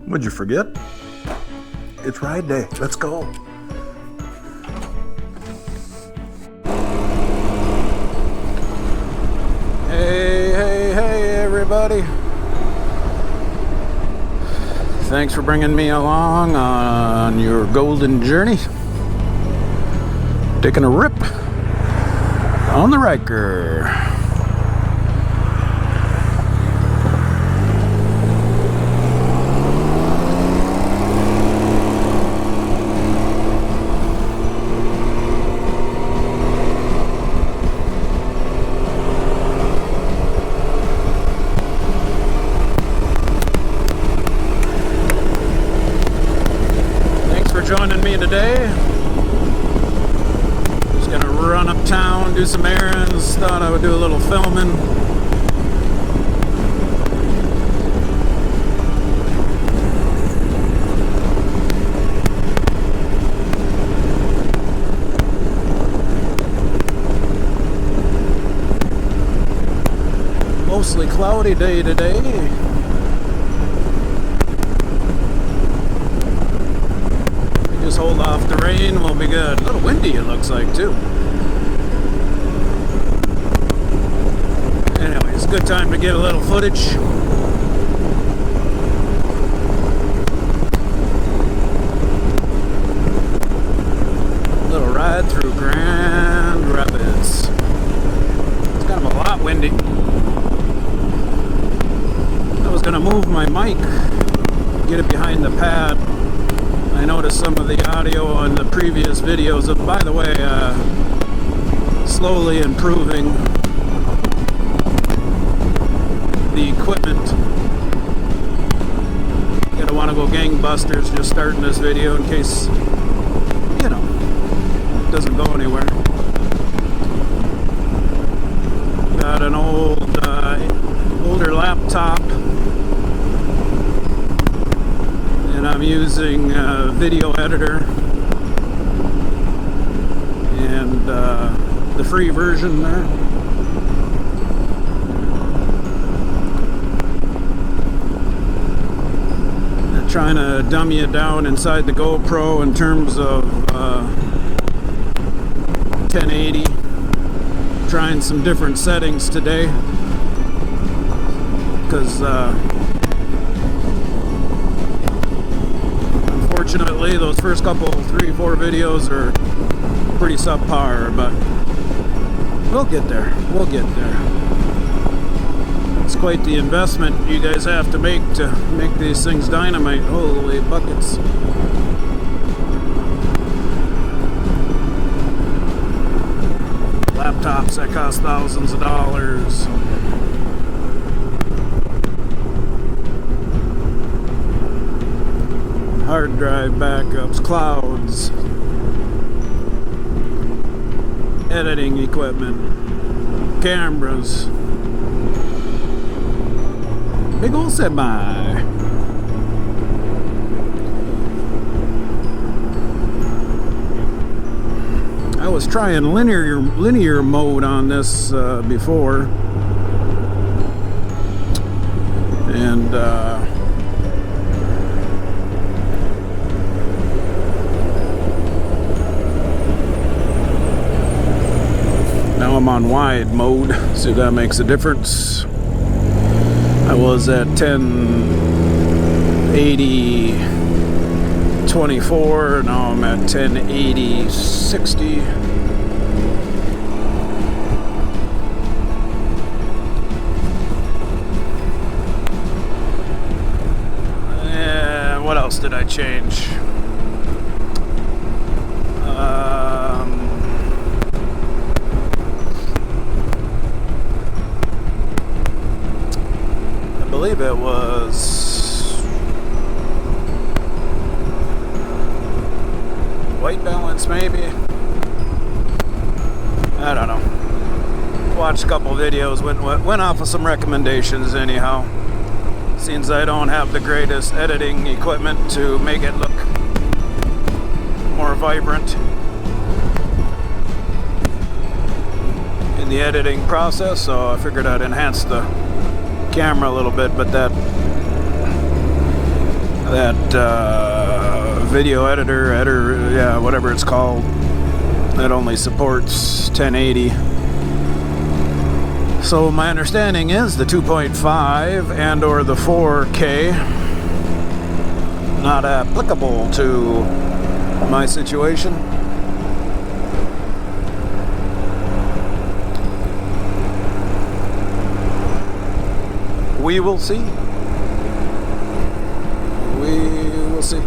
Would you forget? It's ride day. Let's go. Hey, everybody. Thanks for bringing me along on your golden journey. Taking a rip on the Ryker. Joining me today. Just gonna run uptown, do some errands. Thought I would do a little filming. Mostly cloudy day today. Just hold off the rain, we'll be good. A little windy it looks like too. Anyway, it's a good time to get a little footage. Little ride through Grand Rapids. It's kind of a lot windy. I was gonna move my mic, get it behind the pad. I noticed some of the audio on the previous videos of, by the way, slowly improving the equipment. Gonna want to go gangbusters just starting this video in case, you know, it doesn't go anywhere. Got an older laptop. And I'm using a video editor and the free version there. I'm trying to dummy it down inside the GoPro in terms of 1080. Trying some different settings today because unfortunately, those first couple, 3-4 videos are pretty subpar, but we'll get there. We'll get there. It's quite the investment you guys have to make these things dynamite. Holy buckets. Laptops that cost thousands of dollars. Hard drive backups, clouds, editing equipment, cameras, big old semi. I was trying linear mode on this before, and now I'm on wide mode, see if that makes a difference. I was at 1080 24, now I'm at 1080 60. And what else did I change? I believe it was white balance, maybe. I don't know. Watched a couple videos, went off of some recommendations anyhow. Seems I don't have the greatest editing equipment to make it look more vibrant in the editing process, so I figured I'd enhance the camera a little bit, but video editor, yeah, whatever it's called, that only supports 1080. So my understanding is the 2.5 and or the 4K not applicable to my situation. We will see. We will see.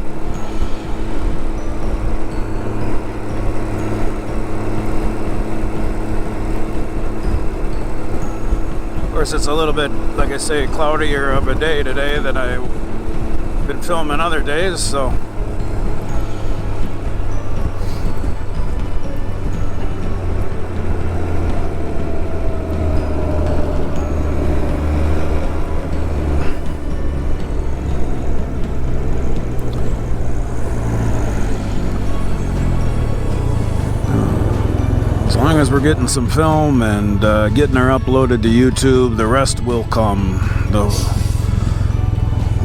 Of course, it's a little bit, like I say, cloudier of a day today than I've been filming other days, so. As long as we're getting some film and getting her uploaded to YouTube, the rest will come.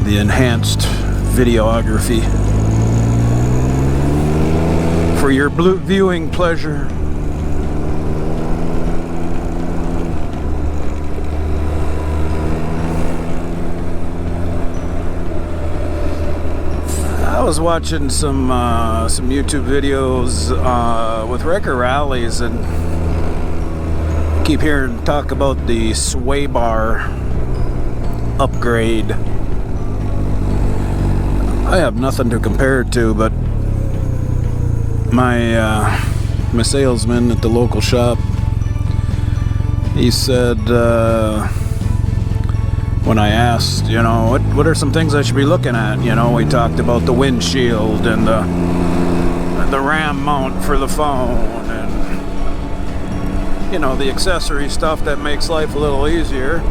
The enhanced videography for your viewing pleasure. I was watching some YouTube videos with Ryker Rallies, and keep hearing talk about the sway bar upgrade. I have nothing to compare it to, but my salesman at the local shop, he said, when I asked, you know, what are some things I should be looking at? You know, we talked about the windshield and the RAM mount for the phone, and, you know, the accessory stuff that makes life a little easier.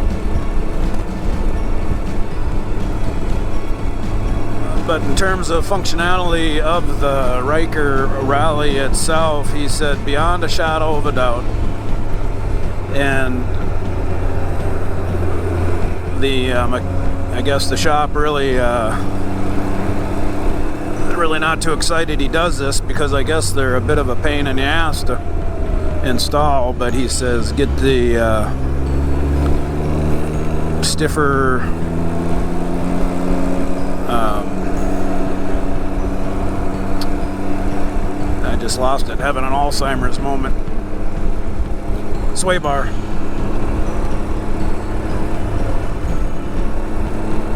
But in terms of functionality of the Ryker Rally itself, he said beyond a shadow of a doubt. And I guess the shop really not too excited he does this, because I guess they're a bit of a pain in the ass to install. But he says get the stiffer I just lost it, having an Alzheimer's moment. Sway bar.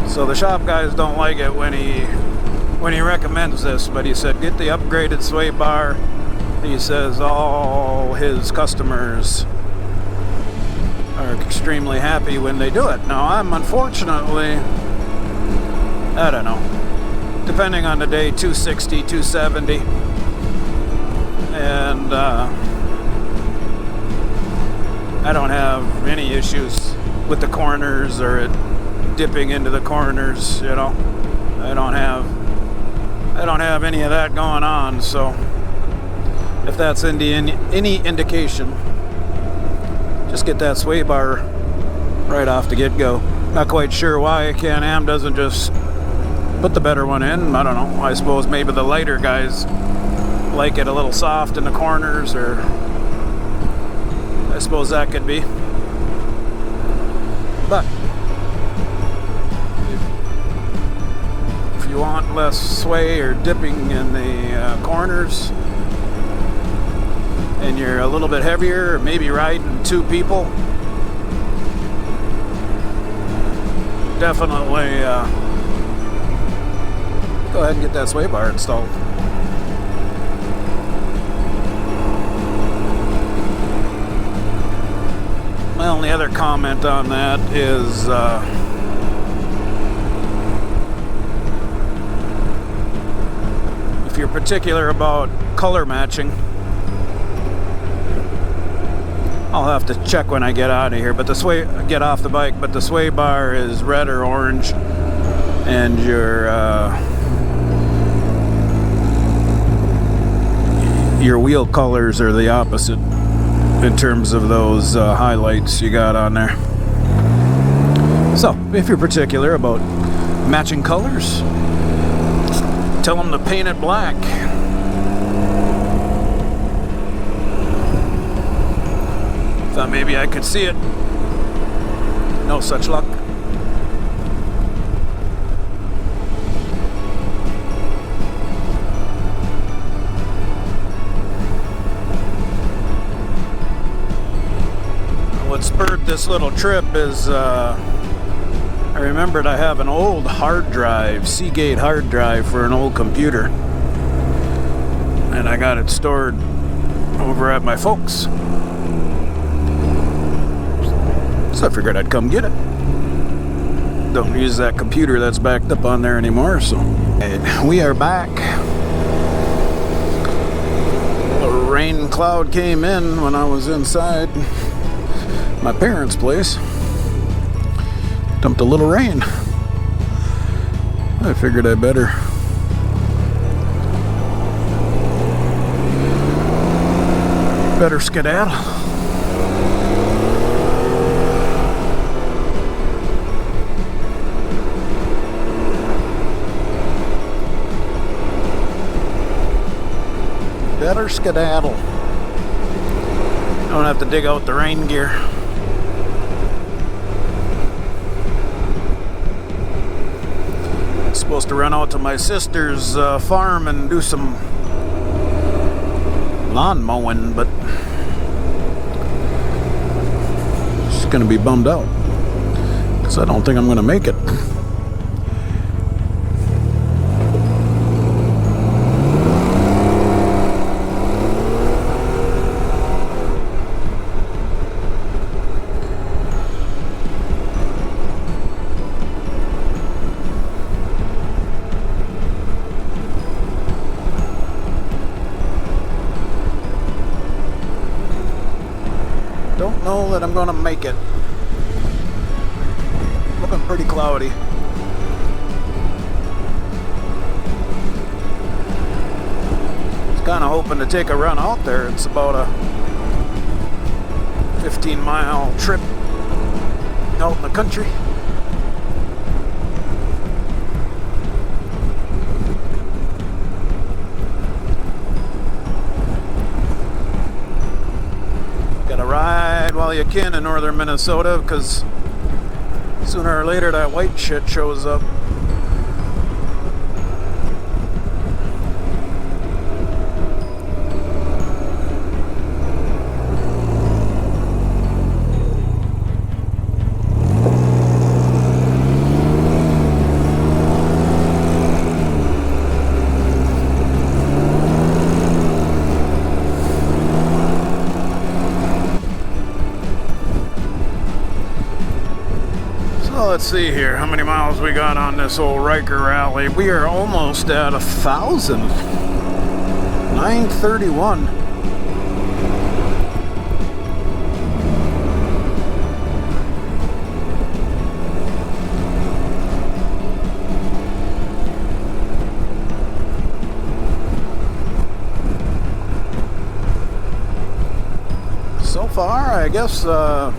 So the shop guys don't like it when he recommends this, but he said get the upgraded sway bar. He says all his customers are extremely happy when they do it. Now I'm unfortunately, I don't know, depending on the day, 260, 270, and I don't have any issues with the corners or it dipping into the corners, you know. I don't have any of that going on. So if that's any indication, just get that sway bar right off the get-go. Not quite sure why Can-Am doesn't just put the better one in. I don't know. I suppose maybe the lighter guys like it a little soft in the corners, or I suppose that could be. But if you want less sway or dipping in the corners, and you're a little bit heavier, or maybe riding two people, definitely go ahead and get that sway bar installed. My only other comment on that is if you're particular about color matching, I'll have to check when I get out of here, but get off the bike, but the sway bar is red or orange, and your wheel colors are the opposite in terms of those highlights you got on there. So if you're particular about matching colors, Tell them to paint it black. Thought maybe I could see it. No such luck. What spurred this little trip is I remembered I have an old hard drive, Seagate hard drive for an old computer, and I got it stored over at my folks. So I figured I'd come get it. Don't use that computer that's backed up on there anymore, so. And we are back. A rain cloud came in when I was inside my parents' place. Dumped a little rain. I figured I better skedaddle. Better skedaddle. Don't have to dig out the rain gear. Supposed to run out to my sister's farm and do some lawn mowing, but she's gonna be bummed out because I don't think I'm gonna make it. Don't know that I'm gonna make it. Looking pretty cloudy. I was kind of hoping to take a run out there. It's about a 15-mile trip out in the country. Ride while you can in northern Minnesota, because sooner or later that white shit shows up. Let's see here, how many miles we got on this old Ryker Rally. We are almost at 1,000. 931. So far, I guess I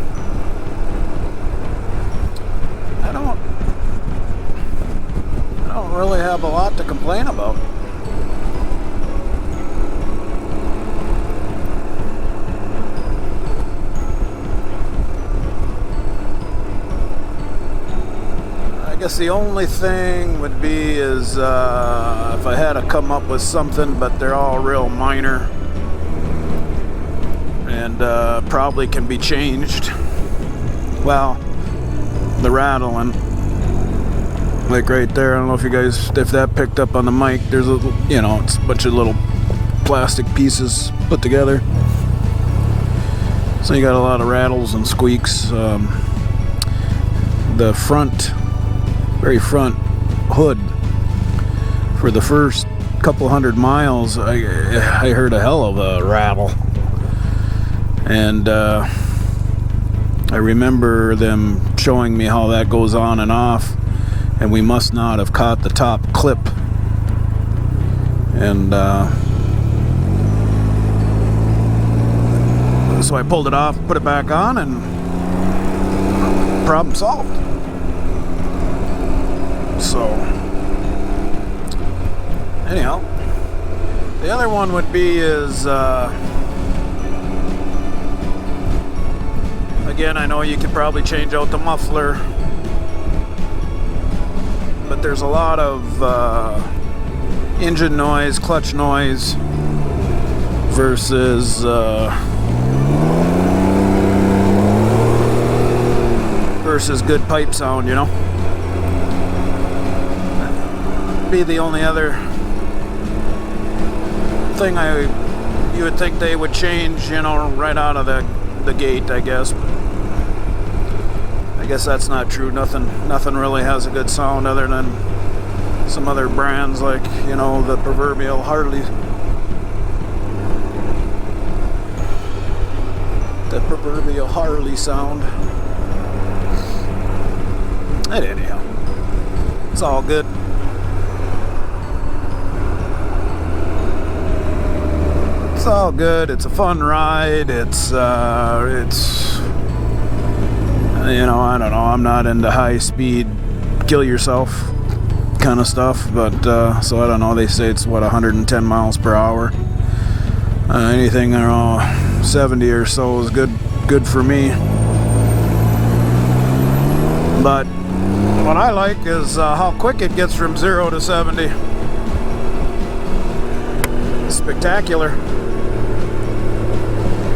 don't really have a lot to complain about. I guess the only thing would be is if I had to come up with something, but they're all real minor and probably can be changed. Well, the rattling, like right there, I don't know if you guys, if that picked up on the mic, there's a, you know, it's a bunch of little plastic pieces put together, so you got a lot of rattles and squeaks. The front, very front hood, for the first couple hundred miles, I heard a hell of a rattle, and I remember them showing me how that goes on and off, and we must not have caught the top clip. And so I pulled it off, put it back on, and problem solved. So Anyhow, the other one would be is again, I know you could probably change out the muffler, but there's a lot of engine noise, clutch noise versus good pipe sound, you know. That'd be the only other thing you would think they would change, you know, right out of the gate, I guess. But I guess that's not true. Nothing really has a good sound other than some other brands, like, you know, the proverbial Harley. The proverbial Harley sound. And anyhow, it's all good. It's all good. It's a fun ride. It's you know, I don't know. I'm not into high speed, kill yourself kind of stuff, but so I don't know. They say it's what, 110 miles per hour. Anything around 70 or so is good for me. But what I like is how quick it gets from 0 to 70. Spectacular.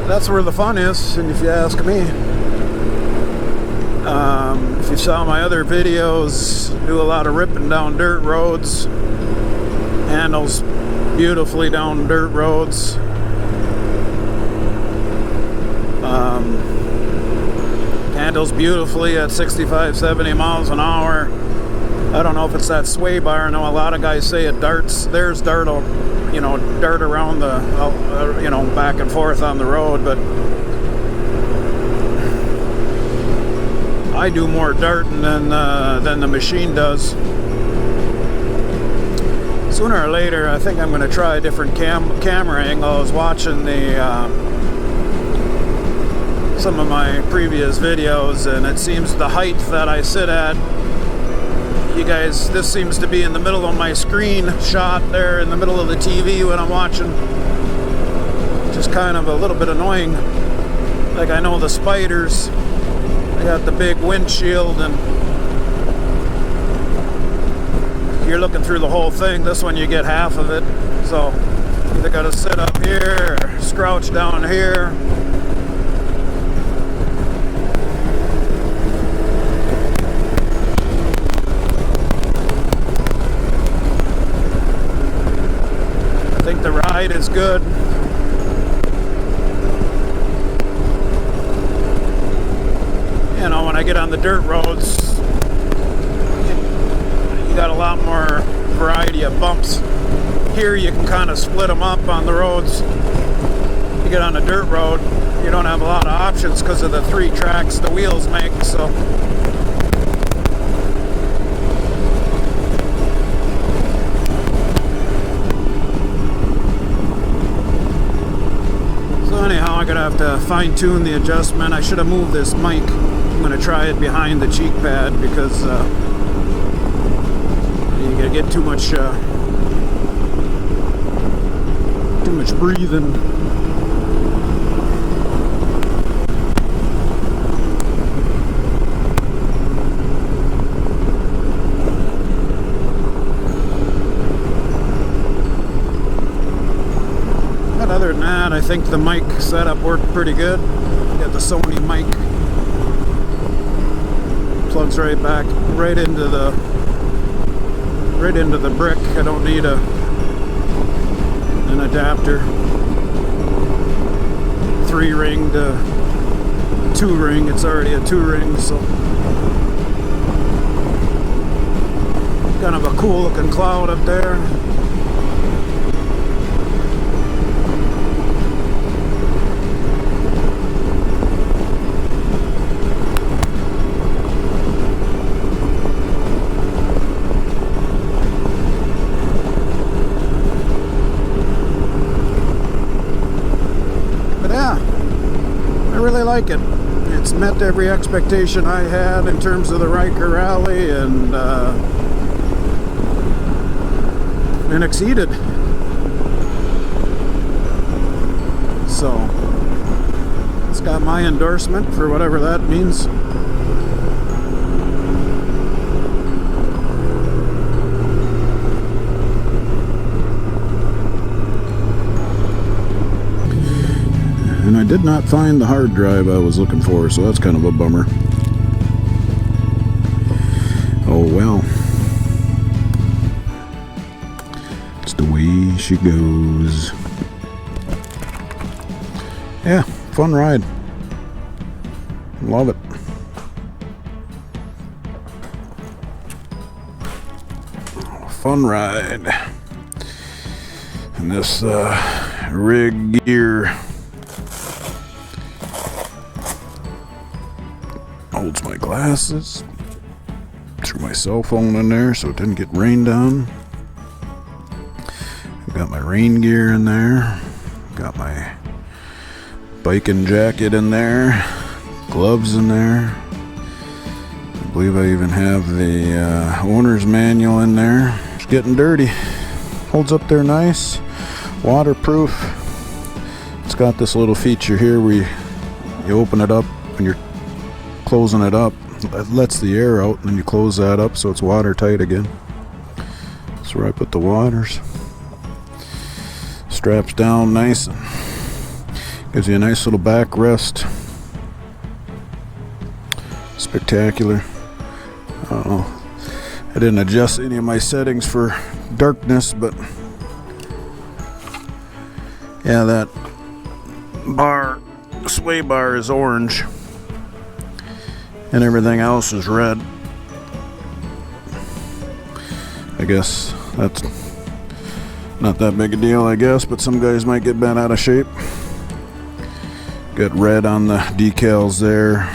That's where the fun is, and if you ask me. If you saw my other videos, do a lot of ripping down dirt roads. Handles beautifully down dirt roads. Handles beautifully at 65, 70 miles an hour. I don't know if it's that sway bar. I know a lot of guys say it darts. There's dart, you know, dart around the, you know, back and forth on the road, but I do more darting than the machine does. Sooner or later, I think I'm going to try a different camera angle. I was watching some of my previous videos, and it seems the height that I sit at, you guys, this seems to be in the middle of my screen shot there in the middle of the TV when I'm watching. Just kind of a little bit annoying. Like, I know the Spiders, they got the big windshield and you're looking through the whole thing. This one you get half of it, so you either gotta sit up here or crouch down here. I think the ride is good. You know, when I get on the dirt roads, you got a lot more variety of bumps. Here you can kind of split them up on the roads. You get on a dirt road, you don't have a lot of options because of the 3 tracks the wheels make, so. So anyhow, I'm gonna have to fine tune the adjustment. I should have moved this mic. I'm going to try it behind the cheek pad because you gotta get too much breathing. But other than that, I think the mic setup worked pretty good. Got the Sony mic. Plugs right back, right into the brick. I don't need an adapter. 3-ring to 2-ring. It's already a 2-ring, so kind of a cool looking cloud up there. I really like it. It's met every expectation I had in terms of the Ryker Rally, and been exceeded. So it's got my endorsement for whatever that means. And I did not find the hard drive I was looking for, so that's kind of a bummer. Oh well. It's the way she goes. Yeah, fun ride. Love it. Fun ride. And this rig gear holds my glasses. Threw my cell phone in there so it didn't get rained on. Got my rain gear in there. Got my biking jacket in there. Gloves in there. I believe I even have the owner's manual in there. It's getting dirty. Holds up there nice. Waterproof. It's got this little feature here where you open it up when you're closing it up. It lets the air out, and then you close that up so it's watertight again. That's where I put the waters. Straps down nice. Gives you a nice little backrest. Spectacular. I don't know. I didn't adjust any of my settings for darkness, but yeah, that bar, sway bar is orange. And everything else is red. I guess that's not that big a deal, I guess, but some guys might get bent out of shape. Got red on the decals there.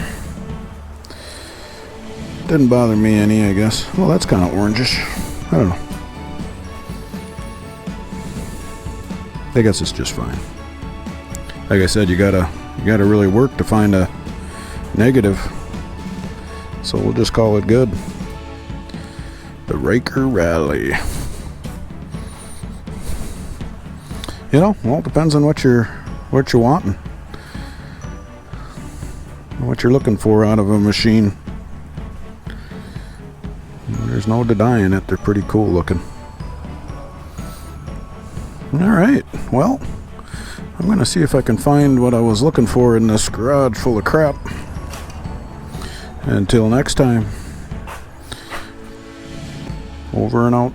Didn't bother me any, I guess. Well, that's kind of orangish. I don't know. I guess it's just fine. Like I said, you gotta really work to find a negative. So we'll just call it good. The Ryker Rally. You know, well, it depends on what you're wanting. What you're looking for out of a machine. There's no denying it. They're pretty cool looking. Alright, well, I'm going to see if I can find what I was looking for in this garage full of crap. Until next time, over and out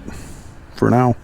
for now.